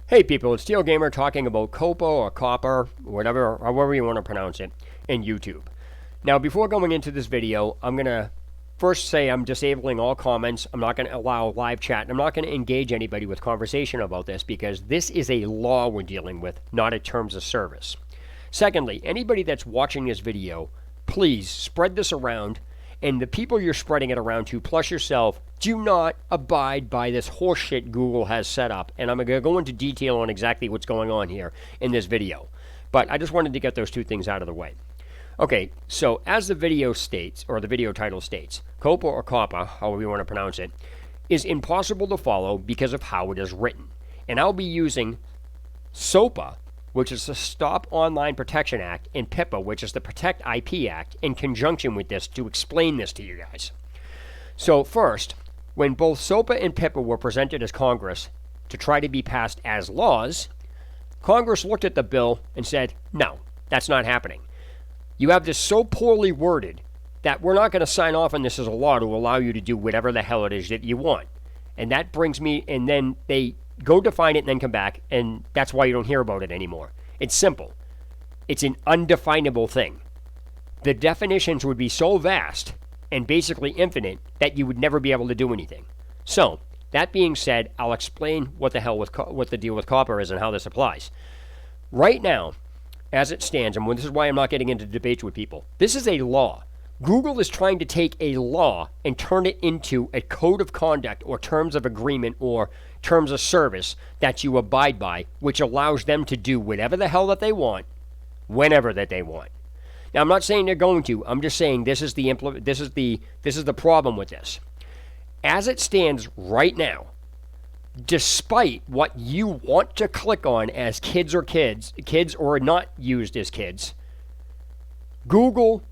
Hey people, it's Steel Gamer talking about Coppa or Copper, whatever, however you want to pronounce it, in YouTube. Now, before going into this video, I'm going to first say I'm disabling all comments. I'm not going to allow live chat, and I'm not going to engage anybody with conversation about this because this is a law we're dealing with, not a terms of service. Secondly, anybody that's watching this video, please spread this around, and the people you're spreading it around to, plus yourself, do not abide by this horseshit Google has set up. And I'm going to go into detail on exactly what's going on here in this video. But I just wanted to get those two things out of the way. Okay, so as the video states, or the video title states, Coppa or Coppa, however you want to pronounce it, is impossible to follow because of how it is written. And I'll be using Sopa, which is the Stop Online Protection Act, and Pipa, which is the Protect IP Act, in conjunction with this to explain this to you guys. So first, when both Sopa and Pipa were presented as Congress to try to be passed as laws, Congress looked at the bill and said, no, that's not happening. You have this so poorly worded that we're not going to sign off on this as a law to allow you to do whatever the hell it is that you want. And that brings me, and then they go define it and then come back, and that's why you don't hear about it anymore. It's simple. It's an undefinable thing. The definitions would be so vast and basically infinite that you would never be able to do anything. So, that being said, I'll explain what the hell what the deal with Coppa is and how this applies. Right now, as it stands, and this is why I'm not getting into debates with people, this is a law. Google is trying to take a law and turn it into a code of conduct or terms of agreement or terms of service that you abide by, which allows them to do whatever the hell that they want, whenever that they want. Now, I'm not saying they're going to. I'm just saying this is the problem with this. As it stands right now, despite what you want to click on as kids or not used as kids, Google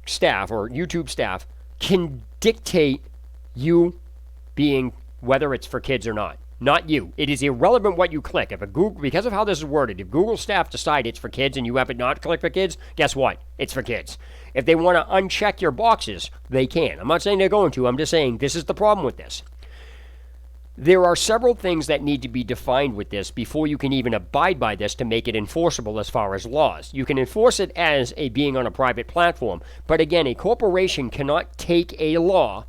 staff or YouTube staff can dictate you being whether it's for kids or not. Not you. It is irrelevant what you click. If because of how this is worded, if Google staff decide it's for kids and you have it not click for kids, guess what? It's for kids. If they want to uncheck your boxes, they can. I'm not saying they're going to. I'm just saying this is the problem with this. There are several things that need to be defined with this before you can even abide by this to make it enforceable as far as laws. You can enforce it as being on a private platform, but again, a corporation cannot take a law,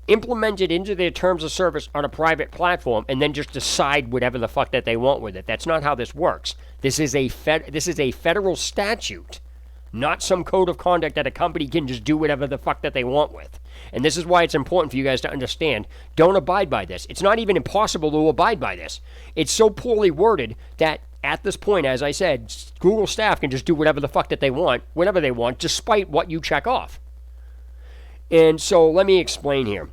implement it into their terms of service on a private platform, and then just decide whatever the fuck that they want with it. That's not how this works. This is a federal statute, not some code of conduct that a company can just do whatever the fuck that they want with. And this is why it's important for you guys to understand, don't abide by this. It's not even impossible to abide by this. It's so poorly worded that at this point, as I said, Google staff can just do whatever the fuck that they want, whenever they want, despite what you check off. And so let me explain here.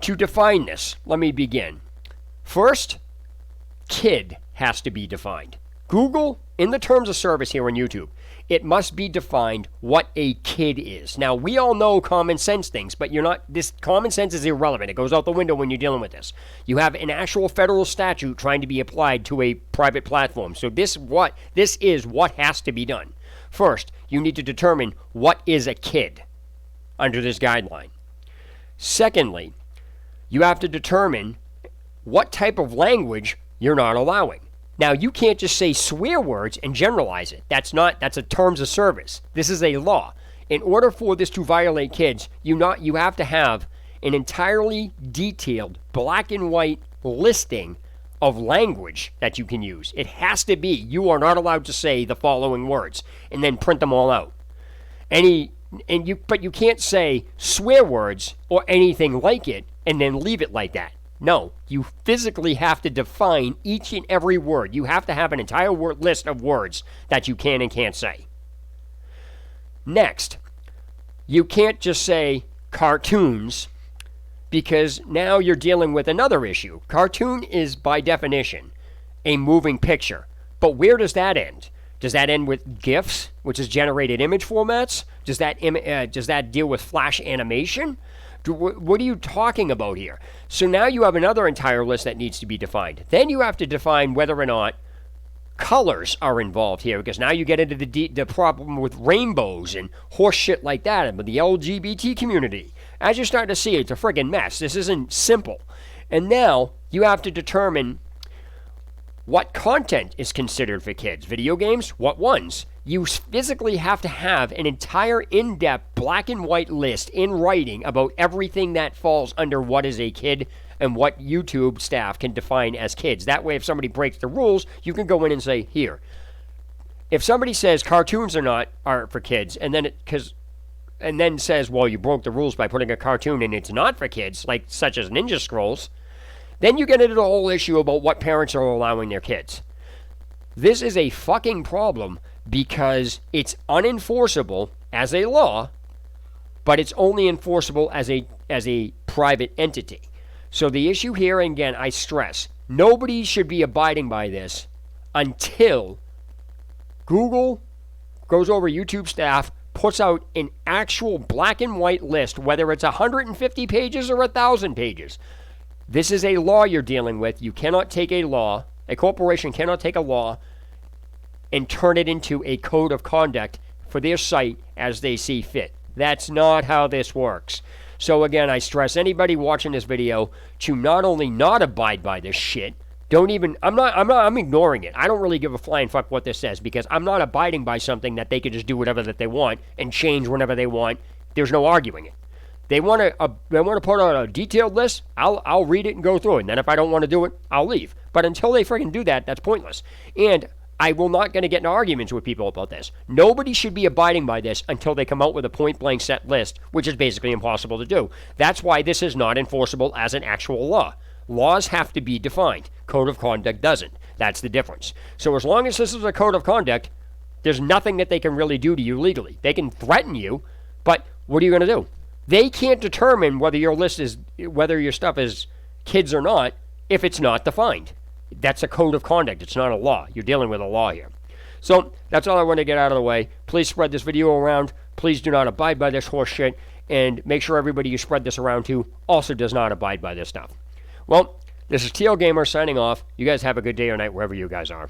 To define this, let me begin. First, kid has to be defined. Google, in the terms of service here on YouTube, it must be defined what a kid is. Now, we all know common sense things, but this common sense is irrelevant. It goes out the window when you're dealing with this. You have an actual federal statute trying to be applied to a private platform. So this is what has to be done. First, you need to determine what is a kid under this guideline. Secondly, you have to determine what type of language you're not allowing. Now, you can't just say swear words and generalize it. That's a terms of service. This is a law. In order for this to violate kids, you have to have an entirely detailed black and white listing of language that you can use. It has to be. You are not allowed to say the following words and then print them all out. But you can't say swear words or anything like it and then leave it like that. No, you physically have to define each and every word. You have to have an entire list of words that you can and can't say. Next, you can't just say cartoons because now you're dealing with another issue. Cartoon is, by definition, a moving picture. But where does that end? Does that end with GIFs, which is generated image formats? Does that deal with flash animation? What are you talking about here? So now you have another entire list that needs to be defined. Then you have to define whether or not colors are involved here, because now you get into the problem with rainbows and horse shit like that, and the LGBT community. As you're starting to see, it's a friggin' mess. This isn't simple. And now you have to determine What content is considered for kids? Video games? What ones? You physically have to have an entire in-depth black and white list in writing about everything that falls under what is a kid and what YouTube staff can define as kids. That way, if somebody breaks the rules, you can go in and say, here. If somebody says cartoons are for kids, and then says, well, you broke the rules by putting a cartoon and it's not for kids, like such as Ninja Scrolls, then you get into the whole issue about what parents are allowing their kids. This is a fucking problem because it's unenforceable as a law, but it's only enforceable as a private entity. So the issue here, and again, I stress, nobody should be abiding by this until Google goes over YouTube staff, puts out an actual black and white list, whether it's 150 pages or 1,000 pages. This is a law you're dealing with. You cannot take a law, a corporation cannot take a law and turn it into a code of conduct for their site as they see fit. That's not how this works. So again, I stress anybody watching this video to not only not abide by this shit, I'm ignoring it. I don't really give a flying fuck what this says because I'm not abiding by something that they could just do whatever that they want and change whenever they want. There's no arguing it. They want to put out a detailed list. I'll read it and go through it. And then if I don't want to do it, I'll leave. But until they freaking do that, that's pointless. And I will not going to get in arguments with people about this. Nobody should be abiding by this until they come out with a point-blank set list, which is basically impossible to do. That's why this is not enforceable as an actual law. Laws have to be defined. Code of conduct doesn't. That's the difference. So as long as this is a code of conduct, there's nothing that they can really do to you legally. They can threaten you, but what are you going to do? They can't determine whether your stuff is kids or not if it's not defined. That's a code of conduct. It's not a law. You're dealing with a law here. So that's all I want to get out of the way. Please spread this video around. Please do not abide by this horse shit. And make sure everybody you spread this around to also does not abide by this stuff. Well, this is TL Gamer signing off. You guys have a good day or night wherever you guys are.